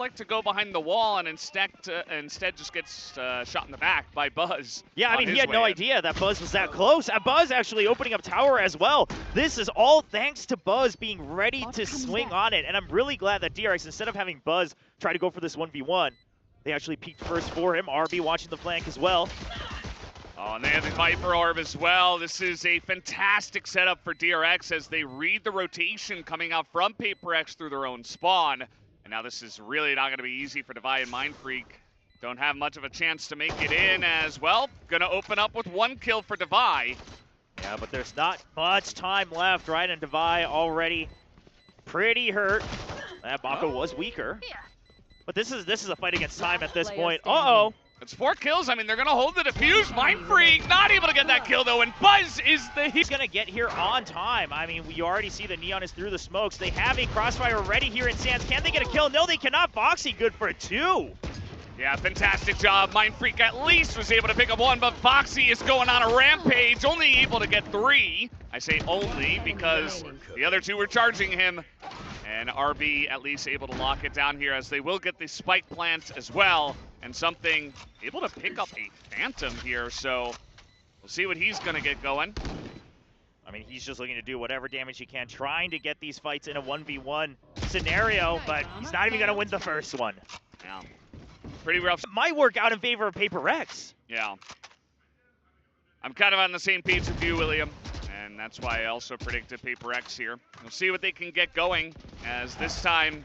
like to go behind the wall and instead just gets shot in the back by Buzz. Yeah, I mean, he had no idea that Buzz was that close. Buzz actually opening up tower as well. This is all thanks to Buzz being ready to swing on it, and I'm really glad that DRX, instead of having Buzz try to go for this 1v1, they actually peeked first for him. RB watching the flank as well. Oh, and they have the Viper Orb as well. This is a fantastic setup for DRX as they read the rotation coming out from PaperX through their own spawn. And now this is really not going to be easy for Devi and mindfreak. Don't have much of a chance to make it in as well. Going to open up with one kill for Devi. Yeah, but there's not much time left, right? And Devi already pretty hurt. That MaKo was weaker. But this is a fight against time at this point. Uh-oh. It's 4 kills. I mean, they're going to hold the defuse. mindfreak not able to get that kill, though, and Buzz is the... He's going to get here on time. I mean, we already see the Neon is through the smokes. They have a crossfire ready here in Sands. Can they get a kill? No, they cannot. Foxy good for 2. Yeah, fantastic job. mindfreak at least was able to pick up 1, but Foxy is going on a rampage, only able to get 3. I say only because the other 2 were charging him. And RB at least able to lock it down here as they will get the spike plant as well. And something able to pick up a Phantom here, so we'll see what he's going to get going. I mean, he's just looking to do whatever damage he can, trying to get these fights in a 1v1 scenario, but he's not even going to win the first one. Yeah, pretty rough. Might work out in favor of PaperX. Yeah. I'm kind of on the same page with you, William. And that's why I also predicted PaperX here. We'll see what they can get going, as this time,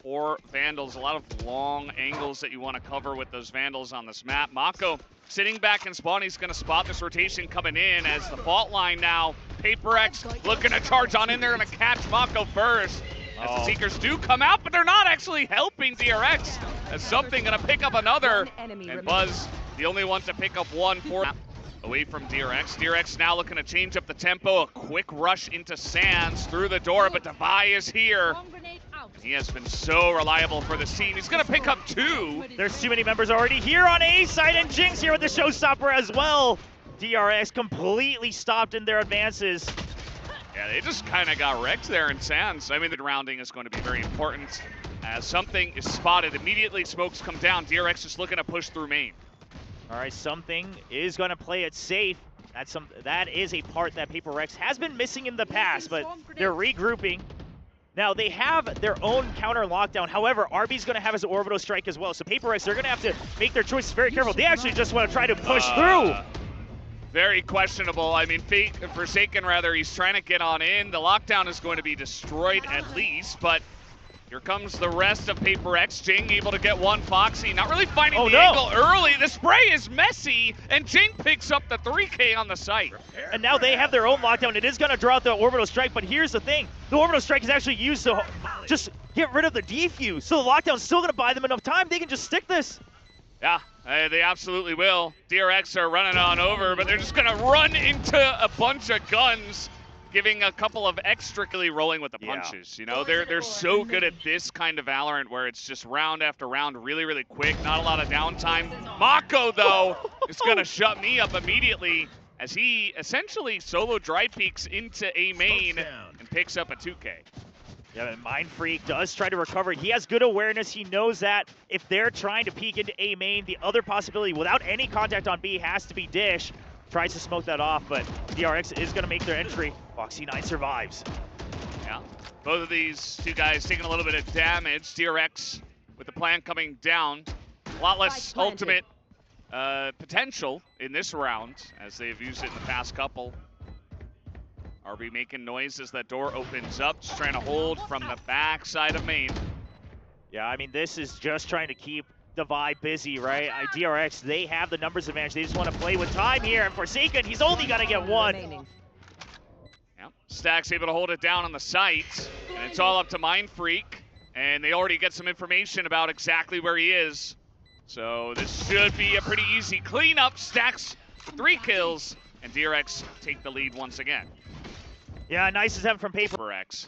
4 Vandals, a lot of long angles that you want to cover with those Vandals on this map. MaKo sitting back in spawn, he's going to spot this rotation coming in as the fault line now. PaperX looking to charge on in there, going to catch MaKo first. As the Seekers do come out, but they're not actually helping DRX. As something going to pick up another, and Buzz, the only one to pick up 1 for away from DRX. DRX now looking to change up the tempo. A quick rush into Sands through the door, but Devi is here. He has been so reliable for the team. He's going to pick up 2. There's too many members already here on A side, and Jingg's here with the showstopper as well. DRX completely stopped in their advances. Yeah, they just kind of got wrecked there in Sands. I mean, the rounding is going to be very important. As something is spotted, immediately smokes come down. DRX is looking to push through main. All right, something is going to play it safe. That is a part that PaperX has been missing in the past, but they're regrouping. Now, they have their own counter lockdown. However, RB's going to have his orbital strike as well. So PaperX, they're going to have to make their choices very careful. They actually just want to try to push through. Very questionable. I mean, Forsaken, rather, he's trying to get on in. The lockdown is going to be destroyed at least, but here comes the rest of PaperX. Jinggg able to get 1. Foxy not really finding the angle early. The spray is messy, and Jinggg picks up the 3K on the site. And now they have their own lockdown. It is going to draw out the orbital strike, but here's the thing. The orbital strike is actually used to just get rid of the defuse. So the lockdown's still going to buy them enough time. They can just stick this. Yeah, they absolutely will. DRX are running on over, but they're just going to run into a bunch of guns, giving a couple of extrically rolling with the punches. You know, they're so good at this kind of Valorant where it's just round after round, really, really quick, not a lot of downtime. MaKo, though, is going to shut me up immediately as he essentially solo dry peeks into A main and picks up a 2K. Yeah, and mindfreak does try to recover. He has good awareness. He knows that if they're trying to peek into A main, the other possibility without any contact on B has to be Dish. Tries to smoke that off, but DRX is going to make their entry. Foxy9 survives. Yeah, both of these 2 guys taking a little bit of damage. DRX with the plan coming down. A lot less ultimate potential in this round as they've used it in the past couple. RB making noise as that door opens up, just trying to hold from the back side of main. Yeah, I mean, this is just trying to keep Devi busy, right? DRX, they have the numbers advantage. They just want to play with time here. And Forsaken, he's only going to get 1. Yeah, stax able to hold it down on the site. And it's all up to mindfreak. And they already get some information about exactly where he is. So this should be a pretty easy cleanup. stax 3 kills. And DRX take the lead once again. Yeah, nice as heaven from PaperX.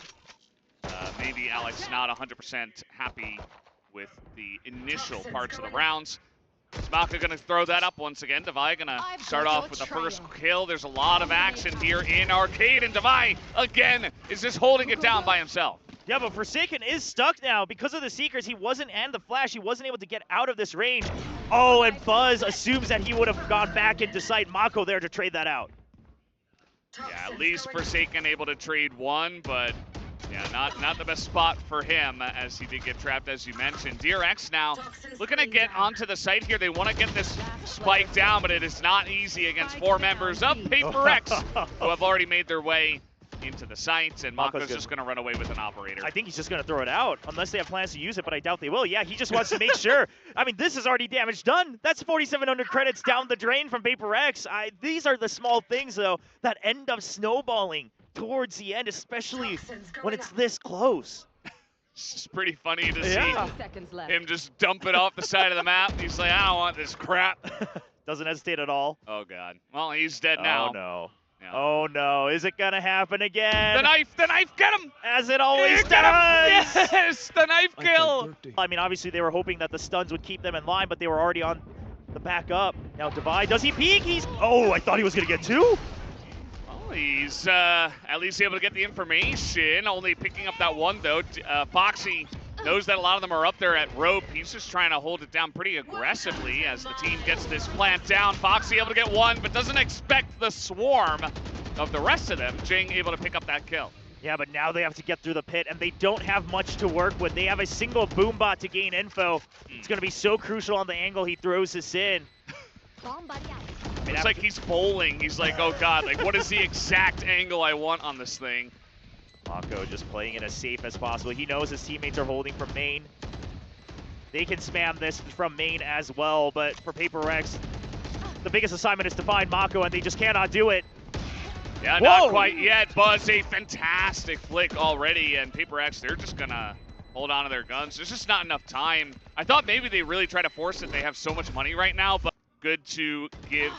Maybe Alex not 100% happy with the initial parts of the rounds. MaKo gonna throw that up once again. Devi gonna start off with the first kill. There's a lot of action here in Arcade, and Devi, again, is just holding it down by himself. Yeah, but Forsaken is stuck now because of the Seekers. He wasn't, and the Flash, he wasn't able to get out of this range. Oh, and Buzz assumes that he would have gone back into sight. MaKo there to trade that out. Yeah, at least Forsaken able to trade one, but yeah, not the best spot for him as he did get trapped, as you mentioned. DRX now looking to get onto the site here. They want to get this spike down, but it is not easy against 4 members of Paper X who have already made their way into the sites, and MaKo's just going to run away with an operator. I think he's just going to throw it out, unless they have plans to use it, but I doubt they will. Yeah, he just wants to make sure. I mean, this is already damage done. That's 4,700 credits down the drain from Paper X. These are the small things, though, that end up snowballing towards the end, especially when it's this close. It's pretty funny to see him just dump it off the side of the map. He's like, I don't want this crap. Doesn't hesitate at all. Oh, God. Well, he's dead now. Oh, no. Yeah. Oh no, is it gonna happen again? The knife, get him! As it always does! Yes, the knife kill! I mean, obviously they were hoping that the stuns would keep them in line, but they were already on the back up. Now Divide, does he peek? Oh, I thought he was gonna get 2. Well, he's at least able to get the information, only picking up that one though. Foxy knows that a lot of them are up there at rope. He's just trying to hold it down pretty aggressively as the team gets this plant down. Foxy able to get 1, but doesn't expect the swarm of the rest of them. Jinggg able to pick up that kill. Yeah, but now they have to get through the pit, and they don't have much to work with. They have a single boom bot to gain info. It's going to be so crucial on the angle he throws this in. It's like he's bowling. He's like, oh God, like what is the exact angle I want on this thing? MaKo just playing it as safe as possible. He knows his teammates are holding from main. They can spam this from main as well, but for Paper X, the biggest assignment is to find MaKo, and they just cannot do it. Yeah, not quite yet. Buzz, a fantastic flick already, and Paper X, they're just gonna hold on to their guns. There's just not enough time. I thought maybe they really try to force it. They have so much money right now, but good to give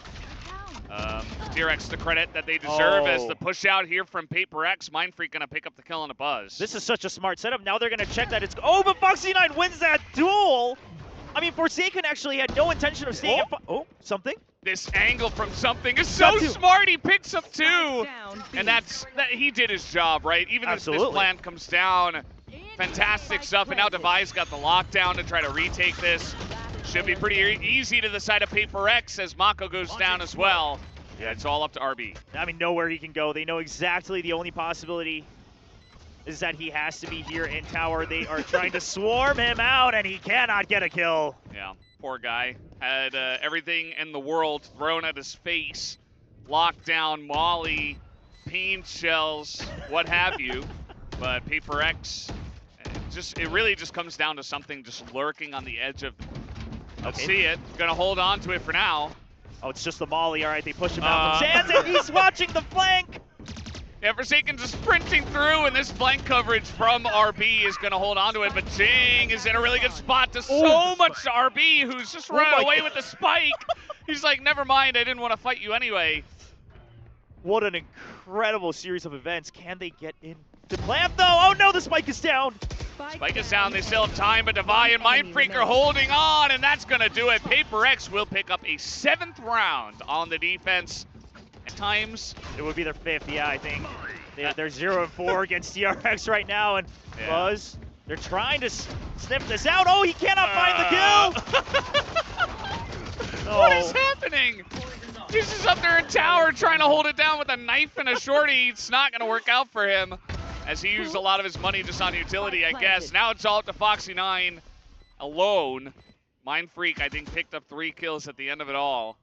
DRX the credit that they deserve as the push out here from Paper X. Mindfreak gonna pick up the kill on a Buzz. This is such a smart setup. Now they're gonna check that it's, but Foxy9 wins that duel. I mean, Forsaken actually had no intention of staying something. This angle from something is so smart. He picks up 2, and that he did his job, right? Even if this plan comes down, fantastic stuff. And now Devi's got the lockdown to try to retake this. Should be pretty easy to the side of Paper X as MaKo goes down as well. Yeah, it's all up to RB. I mean, nowhere he can go. They know exactly the only possibility is that he has to be here in tower. They are trying to swarm him out, and he cannot get a kill. Yeah, poor guy. Had everything in the world thrown at his face. Lockdown, molly, pain shells, what have you. But Paper X, it really just comes down to something just lurking on the edge of... Let's see it. Gonna hold on to it for now. Oh, it's just the molly. All right, they push him out from Sands, and he's watching the flank. Yeah, Forsaken just sprinting through, and this flank coverage from RB is gonna hold on to it, but Jinggg is in a really good spot to so much to RB, who's just running away with the spike. He's like, never mind, I didn't want to fight you anyway. What an incredible series of events. Can they get in the plant, though? Oh, no, the spike is down. Spike is down, they still have time, but Devi and Mindfreak are holding on, and that's gonna do it. Paper X will pick up a 7th round on the defense. At times, it would be their 5th, yeah, I think. They're 0-4 against DRX right now, and Buzz, they're trying to sniff this out. Oh, he cannot find the kill! What is happening? He's just up there in tower trying to hold it down with a knife and a shorty. It's not gonna work out for him, as he used a lot of his money just on utility, I guess. Now it's all up to Foxy9 alone. Mindfreak, I think, picked up 3 kills at the end of it all.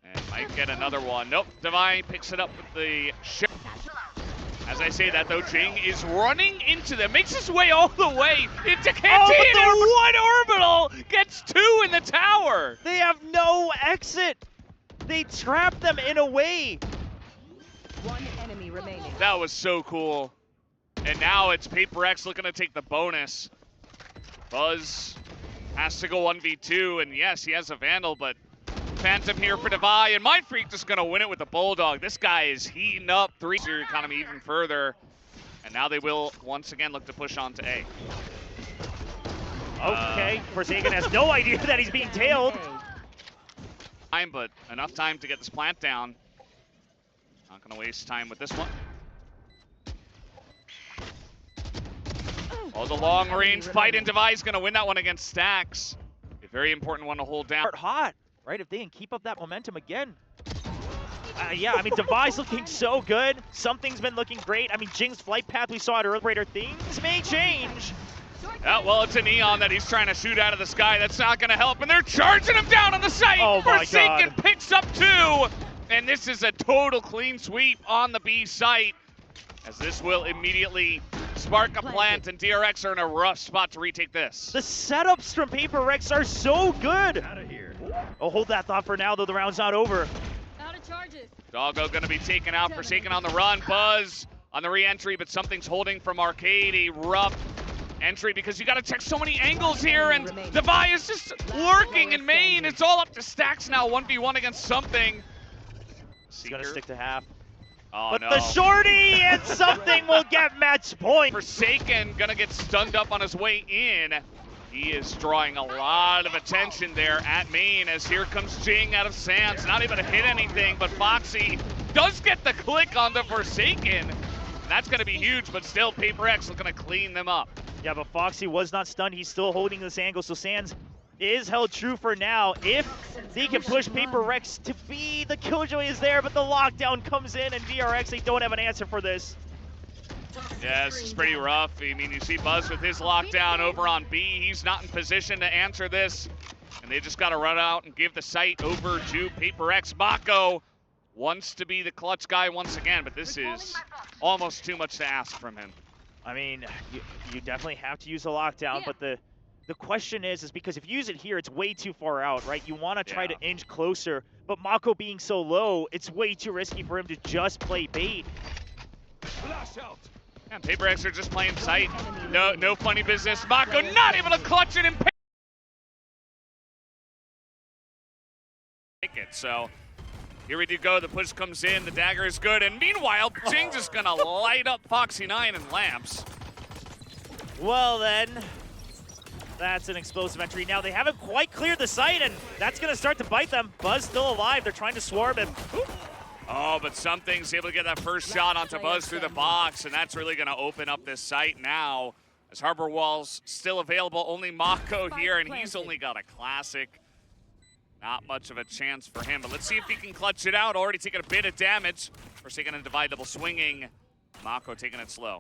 And might get another one. Nope, Divine picks it up with the ship. As I say that, though, Jinggg is running into them. Makes his way all the way into Canteen, and one orbital gets 2 in the tower. They have no exit. They trap them in a way. One enemy remaining. That was so cool. And now it's Paper X looking to take the bonus. Buzz has to go 1v2, and yes, he has a Vandal, but Phantom here for Devi, and Mindfreak just gonna win it with the Bulldog. This guy is heating up 3-0 economy even further. And now they will once again look to push on to A. Okay, Forsaken has no idea that he's being tailed. But enough time to get this plant down. Not gonna waste time with this one. Oh, the long range fight in Devi's gonna win that one against Stax. A very important one to hold down. Hot, right? If they can keep up that momentum again. Yeah, I mean, Devi's looking so good. Something's been looking great. I mean, Jingg's flight path we saw at earlier, things may change. Yeah, well, it's a neon that he's trying to shoot out of the sky. That's not going to help, and they're charging him down on the site. Oh my Forsaken God. picks up 2, and this is a total clean sweep on the B site, as this will immediately spark a plant, and DRX are in a rough spot to retake this. The setups from Paper Rex are so good. Out of here. Oh, hold that thought for now, though. The round's not over. Out of charges. Doggo going to be taken out, Forsaken on the run. Buzz on the re-entry, but something's holding from Arcade. A rough entry because you got to check so many angles here, and Devi is just lurking in main. It's all up to Stax now, 1v1 against something. He's going to stick to half. Oh, But no. the shorty and something will get match point. Forsaken gonna get stunned up on his way in. He is drawing a lot of attention there at main, as here comes Jinggg out of Sands, not able to hit anything, but Foxy does get the click on the Forsaken. And that's gonna be huge, but still Paper X looking to clean them up. Yeah, but Foxy was not stunned. He's still holding this angle, so Sands is held true for now. If they can push Paper Rex to be, the Killjoy is there, but the lockdown comes in, and DRX, they don't have an answer for this. Yeah, this is pretty rough. I mean, you see Buzz with his lockdown over on B. He's not in position to answer this, and they just got to run out and give the site over to Paper X. MaKo wants to be the clutch guy once again, but this is almost too much to ask from him. I mean, you definitely have to use a lockdown, but the question is because if you use it here, it's way too far out, right? You want to try to inch closer, but MaKo being so low, it's way too risky for him to just play bait. Flash out. Yeah, Paper X are just playing sight. No funny business. MaKo not able to clutch it and pick it. So here we do go. The push comes in. The dagger is good. And meanwhile, Jinggg is going to light up Foxy 9 and lamps. Well then, that's an explosive entry. Now they haven't quite cleared the site, and that's going to start to bite them. Buzz still alive. They're trying to swarm him. Oh, but something's able to get that first shot onto Buzz through the box, and that's really going to open up this site now. As Harbor Wall's still available, only MaKo here, and he's only got a classic. Not much of a chance for him, but let's see if he can clutch it out. Already taking a bit of damage. Forsaken and Divide double swinging. MaKo taking it slow.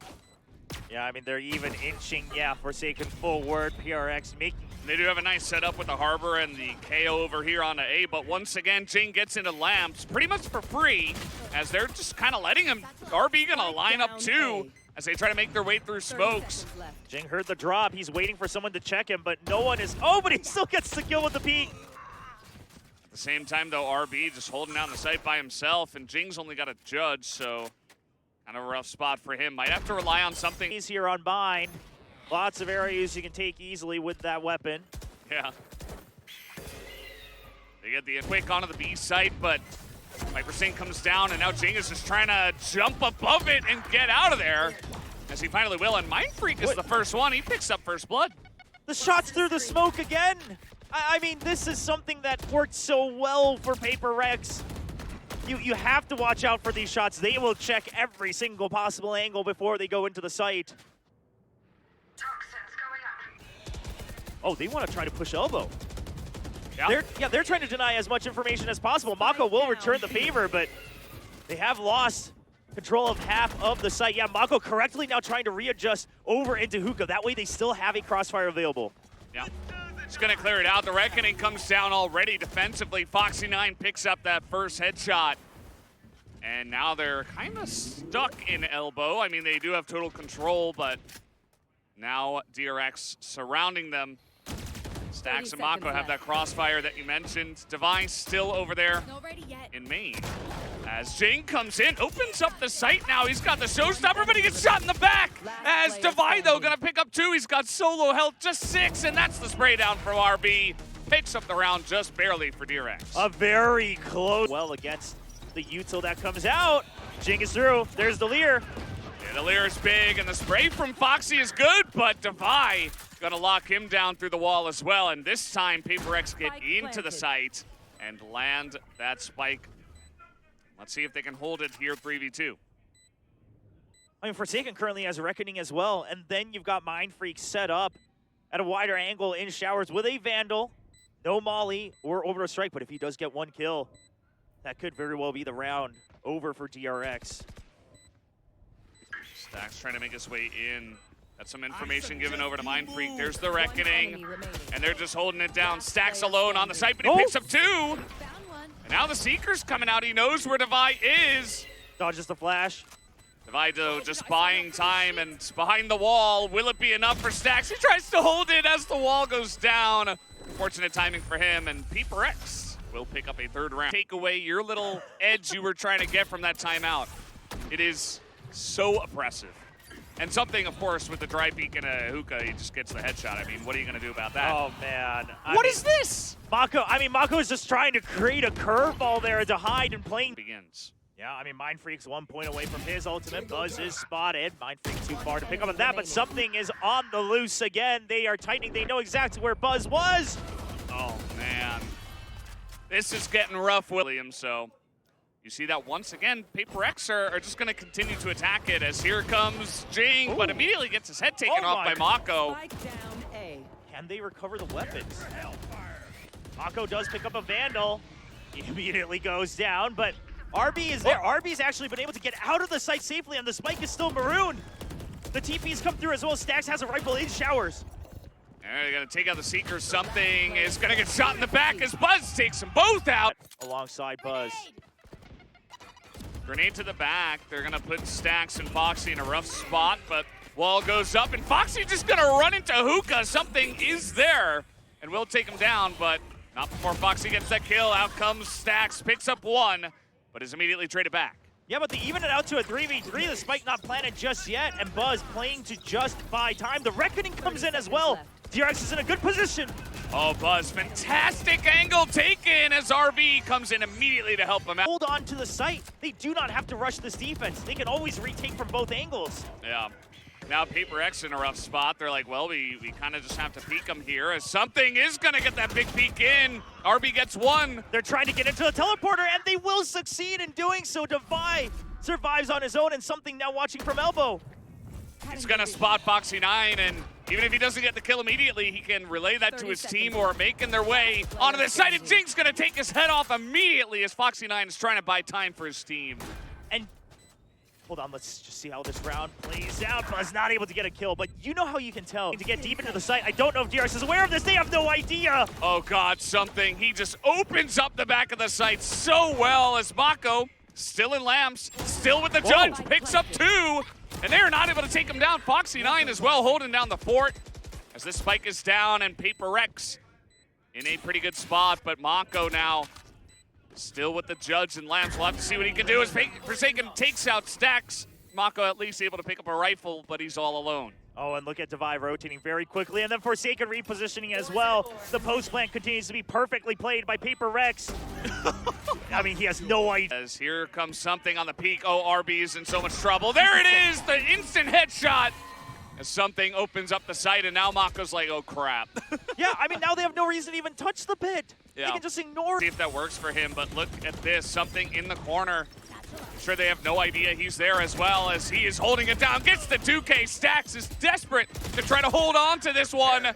Yeah, I mean, they're even inching, Forsaken forward. PRX making. They do have a nice setup with the Harbor and the KO over here on the A, but once again, Jinggg gets into lamps pretty much for free, as they're just kind of letting him. RB gonna line up too, as they try to make their way through smokes. Jinggg heard the drop. He's waiting for someone to check him, but no one is. Oh, but he still gets the kill with the peek. At the same time, though, RB just holding down the site by himself, and Jingg's only got a judge, so kind of a rough spot for him. Might have to rely on something. He's here on Bind. Lots of areas you can take easily with that weapon. Yeah. They get the quick onto the B site, but Viper comes down, and now Jinggg is just trying to jump above it and get out of there, as he finally will. And mindfreak is the first one. He picks up first blood. The shots through the smoke again. I mean, this is something that worked so well for Paper Rex. You have to watch out for these shots. They will check every single possible angle before they go into the site. Oh, they want to try to push elbow. Yeah. They're trying to deny as much information as possible. MaKo will return the favor, but they have lost control of half of the site. Yeah, MaKo correctly now trying to readjust over into hookah. That way they still have a crossfire available. Yeah. It's going to clear it out. The Reckoning comes down already defensively. Foxy 9 picks up that first headshot. And now they're kind of stuck in elbow. I mean, they do have total control, but now DRX surrounding them. Stax and MaKo have that crossfire that you mentioned. Divine still over there in main. As Jinggg comes in, opens up the site now. He's got the showstopper, but he gets shot in the back. As Divine, though, gonna pick up 2. He's got solo health, just 6, and that's the spray down from RB. Picks up the round just barely for DRX. A very close. Well, against the util that comes out. Jinggg is through. There's the Leer. Yeah, the Leer is big, and the spray from Foxy is good, but Devi gonna lock him down through the wall as well. And this time, Paper X get into the site and land that spike. Let's see if they can hold it here 3v2. I mean, Forsaken currently has Reckoning as well, and then you've got mindfreak set up at a wider angle in showers with a Vandal, no Molly or Orbital Strike, but if he does get one kill, that could very well be the round over for DRX. Stax trying to make his way in. That's some information given over to mindfreak. There's the Reckoning, and they're just holding it down. Stax alone on the site, but he picks up 2. And now the Seeker's coming out. He knows where Devi is. Dodges the flash. Devi just buying time and behind the wall. Will it be enough for Stax? He tries to hold it as the wall goes down. Fortunate timing for him, and DRX will pick up a 3rd round. Take away your little edge you were trying to get from that timeout. It is so oppressive. And something, of course, with the dry peek and a hookah, he just gets the headshot. I mean, what are you going to do about that? Oh, man. What is this? MaKo is just trying to create a curveball there to hide and playing. Begins. Yeah, I mean, mindfreak's 1 point away from his ultimate. Buzz is spotted. mindfreak too far to pick up on that, but something is on the loose again. They are tightening. They know exactly where Buzz was. Oh, man. This is getting rough, William, so... You see that once again, DRX are just going to continue to attack it as here comes Jinggg, but immediately gets his head taken off by MaKo. Can they recover the weapons? MaKo does pick up a Vandal. He immediately goes down, but RB is there. RB's actually been able to get out of the site safely, and the spike is still marooned. The TP's come through as well. Stax has a rifle in showers. They're going to take out the Seeker. Something is going to get shot in the back as Buzz takes them both out. Alongside Buzz. Grenade to the back. They're going to put Stax and Foxy in a rough spot, but wall goes up, and Foxy just going to run into hookah. Something is there, and will take him down, but not before Foxy gets that kill. Out comes Stax, picks up 1, but is immediately traded back. Yeah, but they even it out to a 3v3. The spike not planted just yet, and Buzz playing to just buy time. The Reckoning comes in as well. DRX is in a good position. Oh, Buzz, fantastic angle taken as RB comes in immediately to help him out. Hold on to the site. They do not have to rush this defense. They can always retake from both angles. Yeah. Now DRX in a rough spot. They're like, well, we kind of just have to peek him here as something is going to get that big peek in. RB gets 1. They're trying to get into the teleporter, and they will succeed in doing so. Devi survives on his own, and something now watching from elbow. He's going to spot Foxy9, and even if he doesn't get the kill immediately, he can relay that to his team or making their way onto the side. And Jingg's going to take his head off immediately as Foxy9 is trying to buy time for his team. And hold on, let's just see how this round plays out. Buzz not able to get a kill, but you know how you can tell to get deep into the site. I don't know if DRX is aware of this. They have no idea. Oh, God, something. He just opens up the back of the site so well as MaKo, still in lamps, still with the judge, picks up 2. And they're not able to take him down. Foxy9 as well holding down the fort as this spike is down, and DRX in a pretty good spot, but MaKo now still with the judge and lamps. We'll have to see what he can do as Forsaken takes out Stax. MaKo at least able to pick up a rifle, but he's all alone. Oh, and look at Devi rotating very quickly, and then Forsaken repositioning as well. The post plant continues to be perfectly played by DRX. I mean, he has no idea. As here comes something on the peak. Oh, RB is in so much trouble. There it is, the instant headshot. As something opens up the site, and now MaKo's like, oh, crap. Yeah, I mean, now they have no reason to even touch the pit. Yeah. They can just ignore. See if that works for him, but look at this. Something in the corner. I'm sure they have no idea he's there as well as he is holding it down. Gets the 2K. Stax is desperate to try to hold on to this one.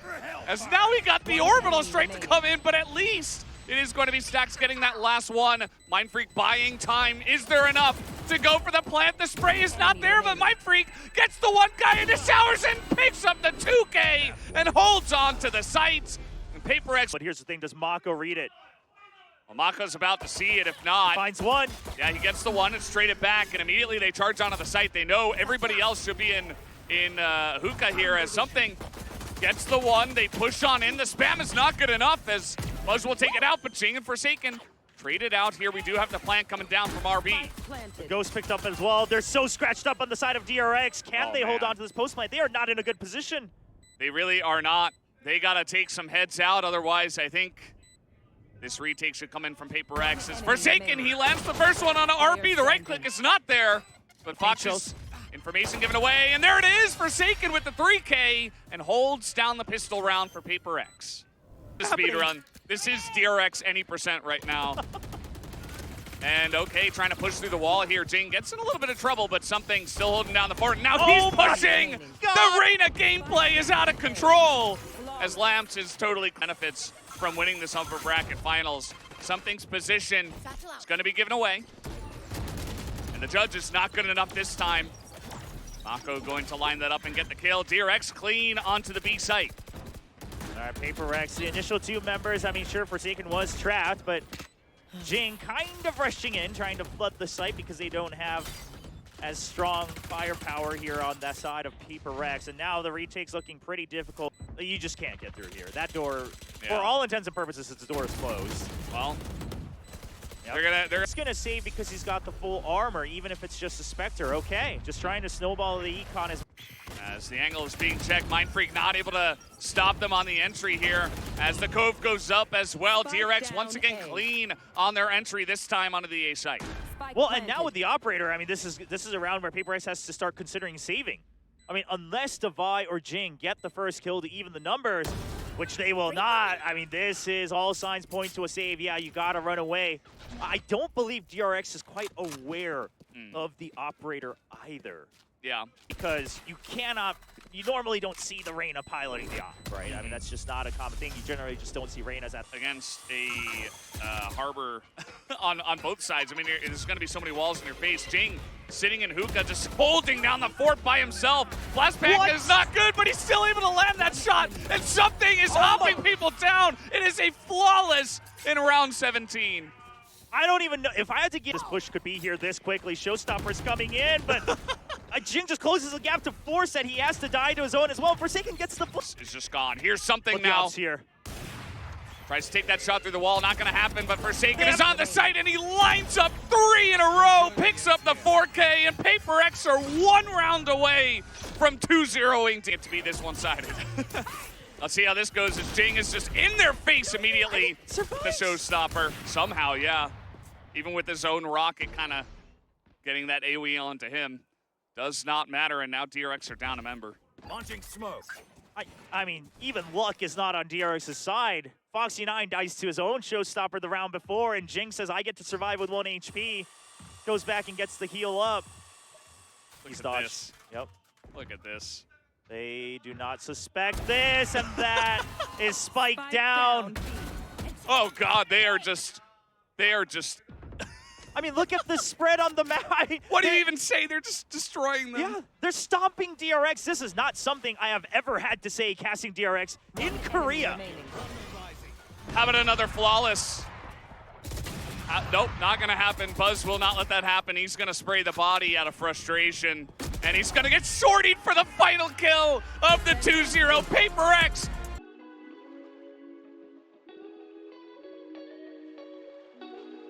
As now we got the orbital strike to come in, but at least it is going to be Stax getting that last one. mindfreak buying time. Is there enough to go for the plant? The spray is not there, but mindfreak gets the one guy in the showers and picks up the 2K and holds on to the sights. And DRX. But here's the thing, does MaKo read it? Well, MaKo's about to see it. If not, Finds 1. yeah, he gets the 1 and straight it back, and immediately they charge onto the site. They know everybody else should be in hookah here as something gets the 1. They push on in. The spam is not good enough as Buzz will take it out, but Jinggg and Forsaken trade it out here. We do have the plant coming down from RB. Ghost picked up as well. They're so scratched up on the side of DRX. Can they hold man. on to this post plant? They are not in a good position. They really are not. They got to take some heads out. Otherwise, I think this retake should come in from DRX. As Forsaken, he lands the first one on an RB. The right click is not there, but Fox's information given away. And there it is, Forsaken with the 3K and holds down the pistol round for DRX. The speed run. This is DRX any percent right now. And okay, trying to push through the wall here. Jinggg gets in a little bit of trouble, but something still holding down the fort. Now Oh he's my pushing! God. The Reyna gameplay is out of control! As Lamps is totally benefits from winning this upper bracket finals. Something's position is going to be given away. And the judge is not good enough this time. MaKo going to line that up and get the kill. DRX clean onto the B site. All right, PaperX, the initial 2 members, I mean, sure, Forsaken was trapped, but Jinggg kind of rushing in, trying to flood the site because they don't have as strong firepower here on that side of PaperX. And now the retake's looking pretty difficult. You just can't get through here. That door, for all intents and purposes, the door is closed. Well, yep. They're just gonna save because he's got the full armor, even if it's just a Spectre. Okay, just trying to snowball the econ as the angle is being checked. Mindfreak not able to stop them on the entry here as the cove goes up as well. DRX once again clean on their entry, this time onto the A site. Well, and now with the operator, I mean, this is a round where PaperX has to start considering saving. I mean, unless Devi or Jinggg get the first kill to even the numbers, which they will not. I mean, this is all signs point to a save. Yeah, you gotta run away. I don't believe DRX is quite aware of the operator either. Yeah. Because you normally don't see the Reyna piloting the op, right? I mean, that's just not a common thing. You generally just don't see Reynas at against a harbor on both sides. I mean, there's going to be so many walls in your face. Jinggg sitting in hookah, just holding down the fort by himself. Flashback is not good, but he's still able to land that shot, and something is hopping people down. It is a flawless in round 17. I don't even know if I had to get this push could be here this quickly. Showstopper's coming in, but Jinggg just closes the gap to force that he has to die to his own as well. Forsaken gets the push. It's just gone. Here's something now. Here. Tries to take that shot through the wall. Not going to happen, but Forsaken is on the site, and he lines up 3 in a row, picks up the 4K, and PaperX are 1 round away from 2-0ing to be this one-sided. Let's see how this goes as Jinggg is just in their face immediately. The showstopper. Somehow, yeah. Even with his own rocket kind of getting that AoE onto him. Does not matter, and now DRX are down a member. Launching smoke. I mean, even luck is not on DRX's side. Foxy9 dies to his own showstopper the round before, and Jinggg says, I get to survive with 1 HP. Goes back and gets the heal up. He's dodged. Yep. Look at this. They do not suspect this, and that is spiked down. Oh God, they are just. I mean, look at the spread on the map. What do you even say? They're just destroying them. Yeah, they're stomping DRX. This is not something I have ever had to say casting DRX in Korea. How about another flawless? Nope, not gonna happen. Buzz will not let that happen. He's gonna spray the body out of frustration, and he's gonna get sortied for the final kill of the 2-0. PaperX